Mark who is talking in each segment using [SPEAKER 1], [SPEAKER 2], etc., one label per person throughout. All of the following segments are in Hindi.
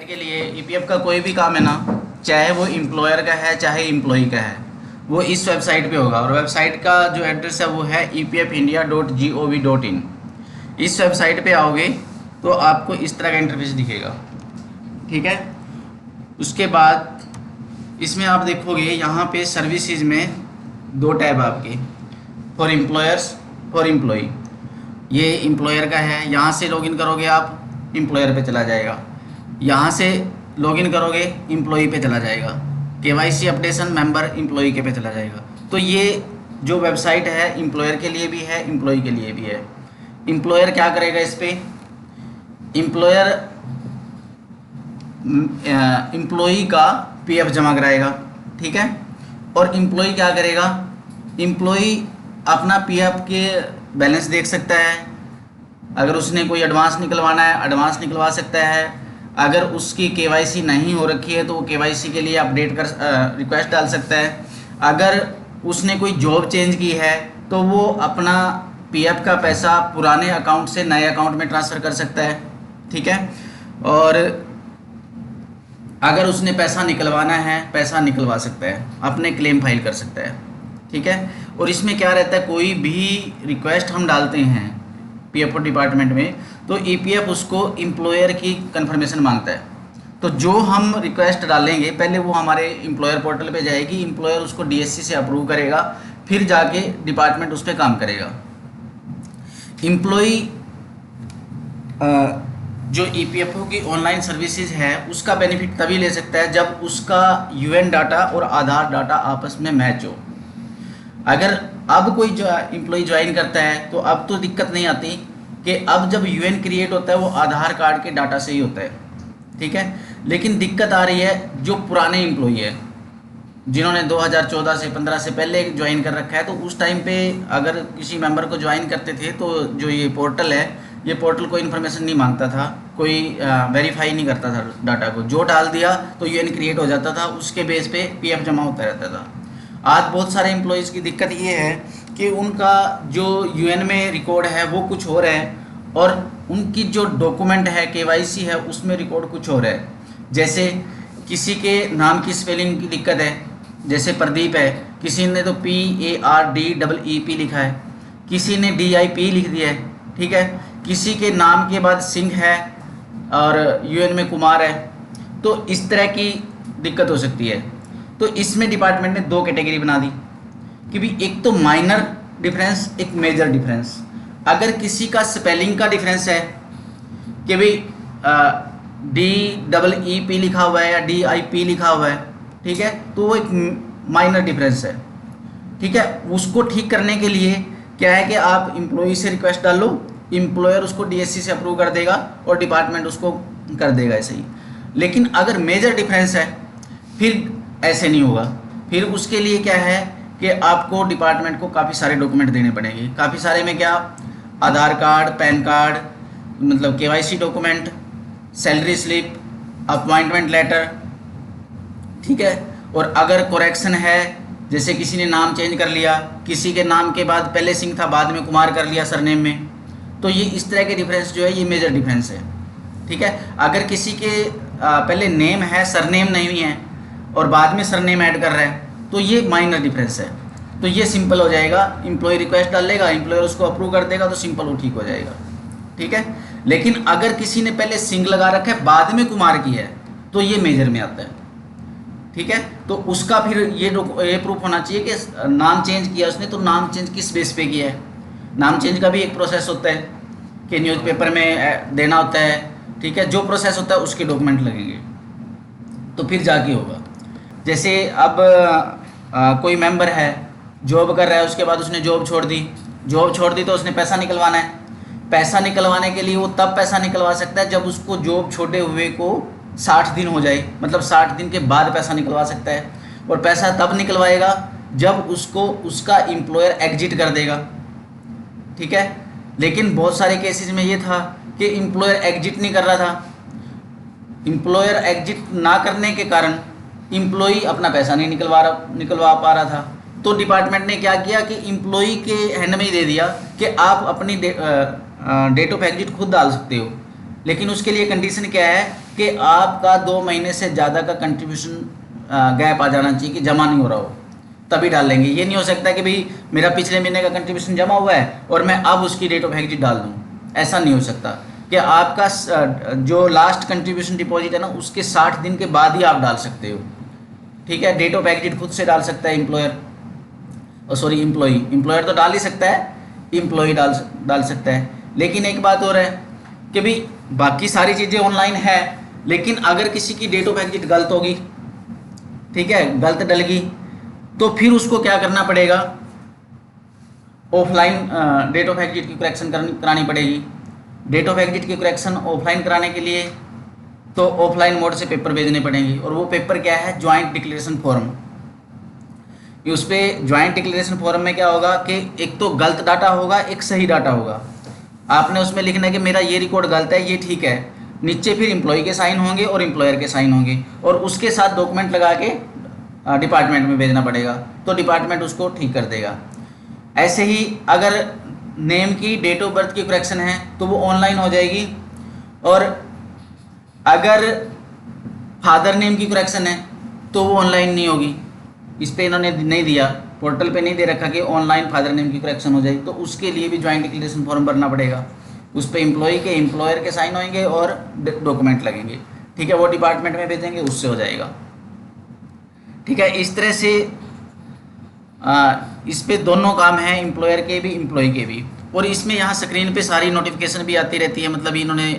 [SPEAKER 1] के लिए ईपीएफ का कोई भी काम है ना, चाहे वो एम्प्लॉयर का है चाहे एम्प्लॉई का है, वो इस वेबसाइट पे होगा। और वेबसाइट का जो एड्रेस है वो है epfindia.gov.in। इस वेबसाइट पे आओगे तो आपको इस तरह का इंटरफेस दिखेगा, ठीक है। उसके बाद इसमें आप देखोगे यहाँ पे सर्विसेज में दो टैब आपके, फॉर एम्प्लॉयर्स, फॉर एम्प्लॉई। ये एम्प्लॉयर का है, यहाँ से लॉगिन करोगे आप एम्प्लॉयर पे चला जाएगा, यहाँ से लॉगिन करोगे एम्प्लॉई पे चला जाएगा, केवाईसी अपडेशन मेंबर एम्प्लॉई के पे चला जाएगा। तो ये जो वेबसाइट है एम्प्लॉयर के लिए भी है, एम्प्लॉई के लिए भी है। एम्प्लॉयर क्या करेगा इस पे, एम्प्लॉयर एम्प्लॉई का पीएफ जमा कराएगा, ठीक है। और एम्प्लॉई क्या करेगा, एम्प्लॉई अपना पीएफ के बैलेंस देख सकता है, अगर उसने कोई एडवांस निकलवाना है एडवांस निकलवा सकता है, अगर उसकी केवाईसी नहीं हो रखी है तो वो केवाईसी के लिए अपडेट कर रिक्वेस्ट डाल सकता है, अगर उसने कोई जॉब चेंज की है तो वो अपना पीएफ का पैसा पुराने अकाउंट से नए अकाउंट में ट्रांसफ़र कर सकता है, ठीक है। और अगर उसने पैसा निकलवाना है पैसा निकलवा सकता है, अपने क्लेम फाइल कर सकता है, ठीक है। और इसमें क्या रहता है, कोई भी रिक्वेस्ट हम डालते हैं पीएफ डिपार्टमेंट में तो ईपीएफ उसको एम्प्लॉयर की कंफर्मेशन मांगता है। तो जो हम रिक्वेस्ट डालेंगे पहले वो हमारे एम्प्लॉयर पोर्टल पे जाएगी, एम्प्लॉयर उसको डीएससी से अप्रूव करेगा, फिर जाके डिपार्टमेंट उस पर काम करेगा। एम्प्लॉई जो ईपीएफओ की ऑनलाइन सर्विसेज है उसका बेनिफिट तभी ले सकता है जब उसका यूएन डाटा और आधार डाटा आपस में मैच हो। अगर अब कोई जो एम्प्लॉई ज्वाइन करता है तो अब तो दिक्कत नहीं आती कि अब जब यूएन क्रिएट होता है वो आधार कार्ड के डाटा से ही होता है, ठीक है। लेकिन दिक्कत आ रही है जो पुराने एम्प्लॉई है जिन्होंने 2014 से 15 से पहले ज्वाइन कर रखा है, तो उस टाइम पे अगर किसी मेंबर को ज्वाइन करते थे तो जो ये पोर्टल है, ये पोर्टल कोई इन्फॉर्मेशन नहीं मांगता था, कोई वेरीफाई नहीं करता था डाटा को, जो डाल दिया तो यूएन क्रिएट हो जाता था, उसके बेस पे पीएफ जमा होता रहता था। आज बहुत सारे एम्प्लॉयज़ की दिक्कत ये है कि उनका जो यूएन में रिकॉर्ड है वो कुछ और है और उनकी जो डॉक्यूमेंट है केवाईसी है उसमें रिकॉर्ड कुछ और है। जैसे किसी के नाम की स्पेलिंग की दिक्कत है, जैसे प्रदीप है, किसी ने तो PARDEEP लिखा है, किसी ने DIP लिख दिया है, ठीक है। किसी के नाम के बाद सिंह है और यूएन में कुमार है, तो इस तरह की दिक्कत हो सकती है। तो इसमें डिपार्टमेंट ने दो कैटेगरी बना दी कि भी एक तो माइनर डिफरेंस, एक मेजर डिफरेंस। अगर किसी का स्पेलिंग का डिफरेंस है कि भाई DEEP लिखा हुआ है या DIP लिखा हुआ है, ठीक है, तो वो एक माइनर डिफरेंस है, ठीक है। उसको ठीक करने के लिए क्या है कि आप एम्प्लॉई से रिक्वेस्ट डाल लो, एम्प्लॉयर उसको डीएससी से अप्रूव कर देगा और डिपार्टमेंट उसको कर देगा ऐसे ही। लेकिन अगर मेजर डिफरेंस है फिर ऐसे नहीं होगा, फिर उसके लिए क्या है कि आपको डिपार्टमेंट को काफ़ी सारे डॉक्यूमेंट देने पड़ेंगे। काफ़ी सारे में क्या, आधार कार्ड, पैन कार्ड, मतलब KYC document, salary slip, appointment letter, ठीक है। और अगर करेक्शन है, जैसे किसी ने नाम चेंज कर लिया, किसी के नाम के बाद पहले सिंह था बाद में कुमार कर लिया सरनेम में, तो ये इस तरह के डिफरेंस जो है ये मेजर डिफरेंस है, ठीक है। अगर किसी के पहले नेम है सरनेम नहीं है और बाद में सरनेम ऐड कर रहा है तो ये माइनर डिफरेंस है। तो ये सिंपल हो जाएगा, एम्प्लॉय रिक्वेस्ट डालेगा, एम्प्लॉयर उसको अप्रूव कर देगा तो सिंपल वो ठीक हो जाएगा, ठीक है। लेकिन अगर किसी ने पहले सिंह लगा रखा है बाद में कुमार की है तो ये मेजर में आता है, ठीक है। तो उसका फिर ये प्रूफ होना चाहिए कि नाम चेंज किया उसने, तो नाम चेंज किस बेस पे किया है। नाम चेंज का भी एक प्रोसेस होता है कि न्यूज़पेपर में देना होता है, ठीक है। जो प्रोसेस होता है उसके डॉक्यूमेंट लगेंगे तो फिर जाके होगा। जैसे अब कोई मेंबर है जॉब कर रहा है, उसके बाद उसने जॉब छोड़ दी तो उसने पैसा निकलवाना है। पैसा निकलवाने के लिए वो तब पैसा निकलवा सकता है जब उसको जॉब छोड़े हुए को 60 दिन हो जाए, मतलब 60 दिन के बाद पैसा निकलवा सकता है। और पैसा तब निकलवाएगा जब उसको उसका एम्प्लॉयर एग्जिट कर देगा, ठीक है। लेकिन बहुत सारे केसेस में ये था कि एम्प्लॉयर एग्जिट नहीं कर रहा था, एम्प्लॉयर एग्जिट ना करने के कारण एम्प्लॉई अपना पैसा नहीं निकलवा पा रहा था। तो डिपार्टमेंट ने क्या किया कि एम्प्लॉई के हैंड में ही दे दिया कि आप अपनी डेट ऑफ एग्जिट खुद डाल सकते हो, लेकिन उसके लिए कंडीशन क्या है कि आपका 2 महीने से ज़्यादा का कंट्रीब्यूशन गैप आ जाना चाहिए कि जमा नहीं हो रहा हो, तभी डाल लेंगे। ये नहीं हो सकता कि भाई मेरा पिछले महीने का कंट्रीब्यूशन जमा हुआ है और मैं अब उसकी डेट ऑफ एग्जिट डाल दूँ, ऐसा नहीं हो सकता। कि आपका जो लास्ट कंट्रीब्यूशन डिपॉजिट है ना उसके 60 दिन के बाद ही आप डाल सकते हो। ठीक है, डेट ऑफ एग्जिट खुद से डाल सकता है एम्प्लॉयर, सॉरी एम्प्लॉयर तो डाल ही सकता है, एम्प्लॉय डाल सकता है। लेकिन एक बात और है कि भाई बाकी सारी चीज़ें ऑनलाइन है, लेकिन अगर किसी की डेट ऑफ एग्जिट गलत होगी, ठीक है, गलत डल गई, तो फिर उसको क्या करना पड़ेगा, ऑफलाइन डेट ऑफ एग्जिट की करेक्शन करानी पड़ेगी। डेट ऑफ एग्जिट की करेक्शन ऑफलाइन कराने के लिए तो ऑफलाइन मोड से पेपर भेजने पड़ेंगे, और वो पेपर क्या है, ज्वाइंट डिक्लेरेशन फॉर्म। उस पर ज्वाइंट डिक्लेरेशन फॉर्म में क्या होगा कि एक तो गलत डाटा होगा, एक सही डाटा होगा। आपने उसमें लिखना है कि मेरा ये रिकॉर्ड गलत है, ये ठीक है, नीचे फिर एम्प्लॉय के साइन होंगे और एम्प्लॉयर के साइन होंगे, और उसके साथ डॉक्यूमेंट लगा के डिपार्टमेंट में भेजना पड़ेगा, तो डिपार्टमेंट उसको ठीक कर देगा। ऐसे ही अगर नेम की डेट ऑफ बर्थ की करेक्शन है तो वो ऑनलाइन हो जाएगी, और अगर फादर नेम की करेक्शन है तो वो ऑनलाइन नहीं होगी। इस पे इन्होंने नहीं दिया, पोर्टल पे नहीं दे रखा कि ऑनलाइन फादर नेम की करेक्शन हो जाएगी, तो उसके लिए भी ज्वाइंट डिक्लेरेशन फॉर्म भरना पड़ेगा। उस पर एम्प्लॉय के एम्प्लॉयर के साइन होंगे और डॉक्यूमेंट लगेंगे, ठीक है, वो डिपार्टमेंट में भेजेंगे, उससे हो जाएगा। ठीक है, इस तरह से इस पे दोनों काम हैं, एम्प्लॉयर के भी एम्प्लॉय के भी। और इसमें यहाँ स्क्रीन पे सारी नोटिफिकेशन भी आती रहती है, मतलब इन्होंने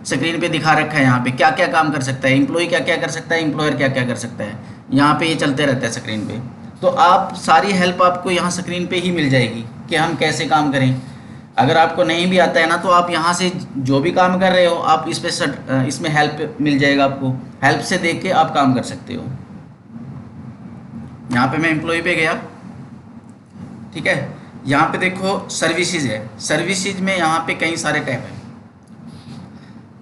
[SPEAKER 1] स्क्रीन पे दिखा रखा है यहाँ पे क्या क्या काम कर सकता है एम्प्लॉय, क्या क्या कर सकता है एम्प्लॉयर, क्या क्या कर सकता है, यहाँ पे ये चलते रहता है स्क्रीन पे। तो आप सारी हेल्प आपको यहाँ स्क्रीन पे ही मिल जाएगी कि हम कैसे काम करें। अगर आपको नहीं भी आता है ना, तो आप यहाँ से जो भी काम कर रहे हो आप इस पे इसमें हेल्प मिल जाएगा आपको, हेल्प से देख के आप काम कर सकते हो। यहाँ पे मैं एम्प्लॉय पे गया, ठीक है, यहाँ पे देखो सर्विसेज है, सर्विसेज में यहाँ पे कई सारे टैब हैं।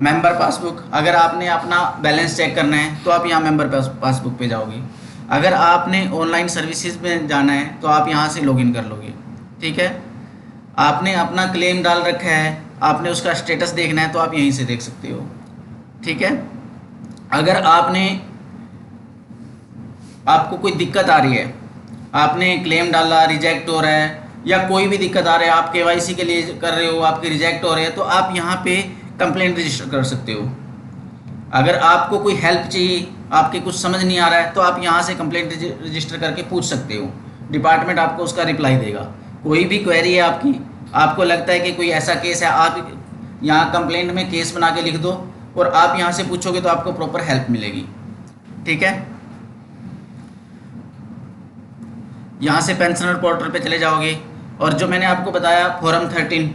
[SPEAKER 1] मेंबर पासबुक, अगर आपने अपना बैलेंस चेक करना है तो आप यहाँ मेंबर पासबुक पे जाओगे। अगर आपने ऑनलाइन सर्विसेज में जाना है तो आप यहाँ से लॉगिन कर लोगे, ठीक है। आपने अपना क्लेम डाल रखा है, आपने उसका स्टेटस देखना है तो आप यहीं से देख सकते हो, ठीक है। अगर आपको कोई दिक्कत आ रही है, आपने क्लेम डाला, रिजेक्ट हो रहा है, या कोई भी दिक्कत आ रहा है, आप केवाईसी के लिए कर रहे हो, आपके रिजेक्ट हो रहे हैं, तो आप यहाँ पे कंप्लेंट रजिस्टर कर सकते हो। अगर आपको कोई हेल्प चाहिए, आपके कुछ समझ नहीं आ रहा है, तो आप यहाँ से कंप्लेंट रजिस्टर करके पूछ सकते हो, डिपार्टमेंट आपको उसका रिप्लाई देगा। कोई भी क्वेरी है आपकी, आपको लगता है कि कोई ऐसा केस है, आप यहाँ कंप्लेंट में केस बना के लिख दो और आप यहाँ से पूछोगे तो आपको प्रॉपर हेल्प मिलेगी, ठीक है। यहाँ से पेंशनर पोर्टल पे चले जाओगे, और जो मैंने आपको बताया फॉर्म 13,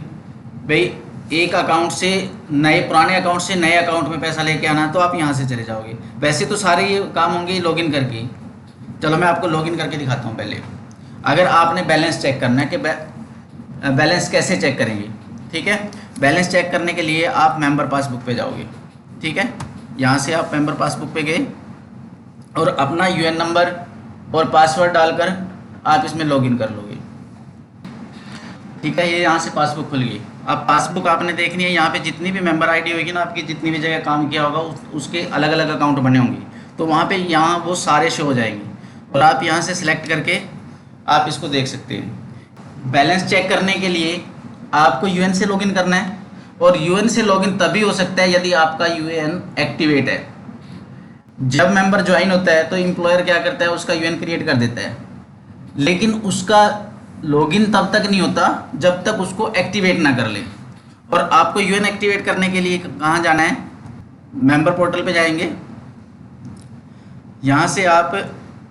[SPEAKER 1] भाई एक अकाउंट से पुराने अकाउंट से नए अकाउंट में पैसा लेके आना, तो आप यहाँ से चले जाओगे। वैसे तो सारे ये काम होंगे लॉगिन करके, चलो मैं आपको लॉगिन करके दिखाता हूँ। पहले अगर आपने बैलेंस चेक करना है कि बैलेंस कैसे चेक करेंगे, ठीक है, बैलेंस चेक करने के लिए आप मेंबर पासबुक पे जाओगे, ठीक है। यहाँ से आप मेंबर पासबुक पे गए और अपना यूएन नंबर और पासवर्ड डालकर आप इसमें लॉगिन कर लोगे, ठीक है। ये यहाँ से पासबुक खुल गई। अब पासबुक आपने देखनी है, यहाँ पे जितनी भी मेंबर आईडी होगी ना, आपकी जितनी भी जगह काम किया होगा उसके अलग अलग अकाउंट बने होंगे, तो वहाँ पे यहाँ वो सारे शो हो जाएंगे, और आप यहाँ से सिलेक्ट करके आप इसको देख सकते हैं। बैलेंस चेक करने के लिए आपको यूएन से लॉगिन करना है, और यूएन से लॉगिन तभी हो सकता है यदि आपका यूएन एक्टिवेट है। जब मेंबर ज्वाइन होता है तो एम्प्लॉयर क्या करता है, उसका यूएन क्रिएट कर देता है, लेकिन उसका लॉगिन तब तक नहीं होता जब तक उसको एक्टिवेट ना कर ले। और आपको यूएन एक्टिवेट करने के लिए कहाँ जाना है, मेंबर पोर्टल पे जाएंगे, यहाँ से आप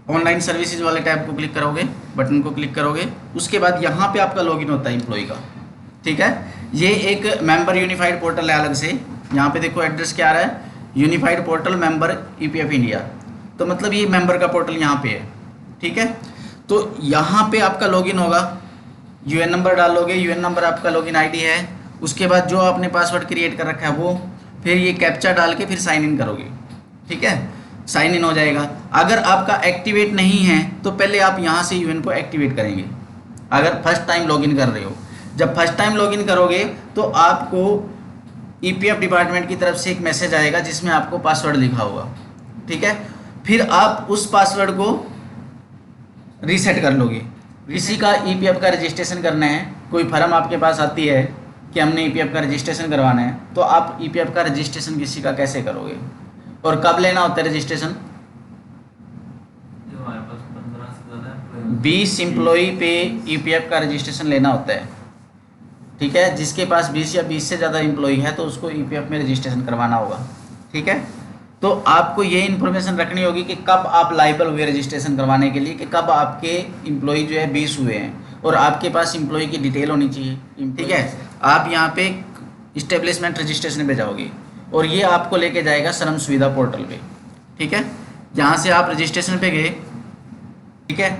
[SPEAKER 1] ऑनलाइन सर्विसेज वाले टैब को क्लिक करोगे, बटन को क्लिक करोगे, उसके बाद यहाँ पे आपका लॉगिन होता है एम्प्लॉय का, ठीक है। ये एक मेंबर यूनिफाइड पोर्टल है अलग से, यहाँ पे देखो एड्रेस क्या आ रहा है, unified portal member EPF India, तो मतलब ये मेंबर का पोर्टल यहाँ पे है, ठीक है। तो यहाँ पे आपका लॉगिन होगा, यूएन नंबर डालोगे, यूएन नंबर आपका लॉगिन आईडी है, उसके बाद जो आपने पासवर्ड क्रिएट कर रखा है वो, फिर ये कैप्चा डाल के फिर साइन इन करोगे, ठीक है, साइन इन हो जाएगा। अगर आपका एक्टिवेट नहीं है तो पहले आप यहाँ से यूएन को एक्टिवेट करेंगे, अगर फर्स्ट टाइम लॉगिन कर रहे हो। जब फर्स्ट टाइम लॉगिन करोगे तो आपको ईपीएफ डिपार्टमेंट की तरफ से एक मैसेज आएगा जिसमें आपको पासवर्ड लिखा होगा, ठीक है। फिर आप उस पासवर्ड को रीसेट कर लोगे। किसी का ईपीएफ का रजिस्ट्रेशन करना है, कोई फर्म आपके पास आती है कि हमने ईपीएफ का रजिस्ट्रेशन करवाना है, तो आप ईपीएफ का रजिस्ट्रेशन किसी का कैसे करोगे और कब लेना होता है रजिस्ट्रेशन? 20 एम्प्लॉई पे ईपीएफ का रजिस्ट्रेशन लेना होता है, ठीक है। जिसके पास 20 या 20 से ज़्यादा एम्प्लॉई है तो उसको ईपीएफ में रजिस्ट्रेशन करवाना होगा, ठीक है। तो आपको ये इन्फॉर्मेशन रखनी होगी कि कब आप लाइबल हुए रजिस्ट्रेशन करवाने के लिए, कि कब आपके एम्प्लॉई जो है 20 हुए हैं, और आपके पास एम्प्लॉई की डिटेल होनी चाहिए, ठीक है। आप यहाँ पे इस्टेब्लिशमेंट रजिस्ट्रेशन पे जाओगे और ये आपको लेके जाएगा श्रम सुविधा पोर्टल पे, ठीक है। यहाँ से आप रजिस्ट्रेशन पे गए, ठीक है।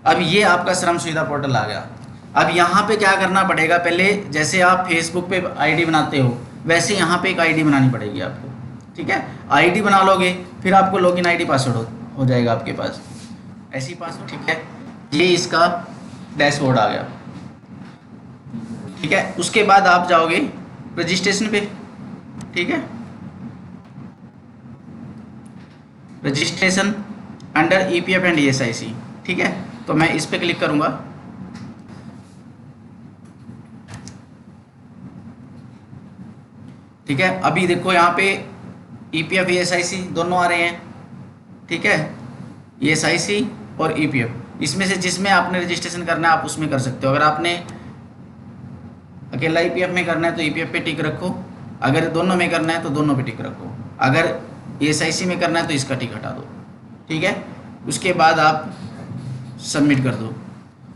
[SPEAKER 1] अब ये आपका श्रम सुविधा पोर्टल आ गया। अब यहाँ पे क्या करना पड़ेगा, पहले जैसे आप फेसबुक पे आईडी बनाते हो वैसे यहाँ पे एक आईडी बनानी पड़ेगी आपको, ठीक है। आईडी बना लोगे, फिर आपको लॉगिन आईडी पासवर्ड हो जाएगा आपके पास, ऐसी पासवर्ड, ठीक है। ये इसका डैशबोर्ड आ गया, ठीक है। उसके बाद आप जाओगे रजिस्ट्रेशन पे, ठीक है। Registration under EPF and ESIC, ठीक है। तो मैं इस पे क्लिक करूंगा, ठीक है। अभी देखो यहाँ पे ईपीएफ ईएसआईसी दोनों आ रहे हैं, ठीक है। ईएसआईसी और ईपीएफ, इसमें से जिसमें आपने रजिस्ट्रेशन करना है आप उसमें कर सकते हो। अगर आपने अकेला ईपीएफ में करना है तो ईपीएफ पे टिक रखो, अगर दोनों में करना है तो दोनों पे टिक रखो, अगर ईएसआईसी में करना है तो इसका टिक हटा दो, ठीक है। उसके बाद आप सबमिट कर दो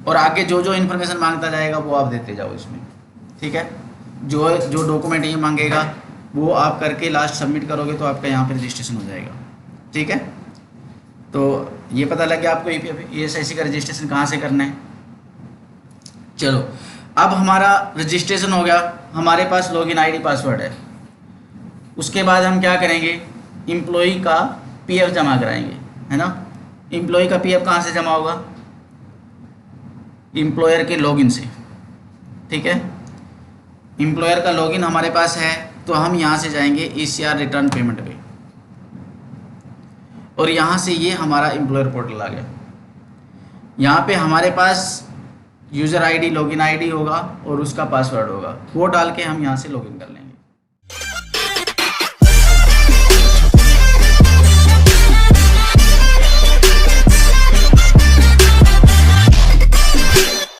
[SPEAKER 1] और आगे जो जो इन्फॉर्मेशन मांगता जाएगा वो आप देते जाओ इसमें, ठीक है। जो जो डॉक्यूमेंट ये मांगेगा वो आप करके लास्ट सबमिट करोगे तो आपका यहाँ पे रजिस्ट्रेशन हो जाएगा, ठीक है। तो ये पता लग गया आपको ईपीएफ ईएसआईसी का रजिस्ट्रेशन कहाँ से करना है। चलो, अब हमारा रजिस्ट्रेशन हो गया, हमारे पास लॉगिन आईडी पासवर्ड है। उसके बाद हम क्या करेंगे, एम्प्लॉई का पीएफ जमा कराएंगे, है ना। एम्प्लॉई का पीएफ कहाँ से जमा होगा, एम्प्लॉयर के लॉगिन से, ठीक है। एम्प्लॉयर का लॉगिन हमारे पास है तो हम यहाँ से जाएंगे ईसीआर रिटर्न पेमेंट पे और यहाँ से ये हमारा एम्प्लॉयर पोर्टल आ गया। यहाँ पे हमारे पास यूज़र आईडी लॉगिन आईडी होगा और उसका पासवर्ड होगा, वो डाल के हम यहाँ से लॉगिन कर लेंगे।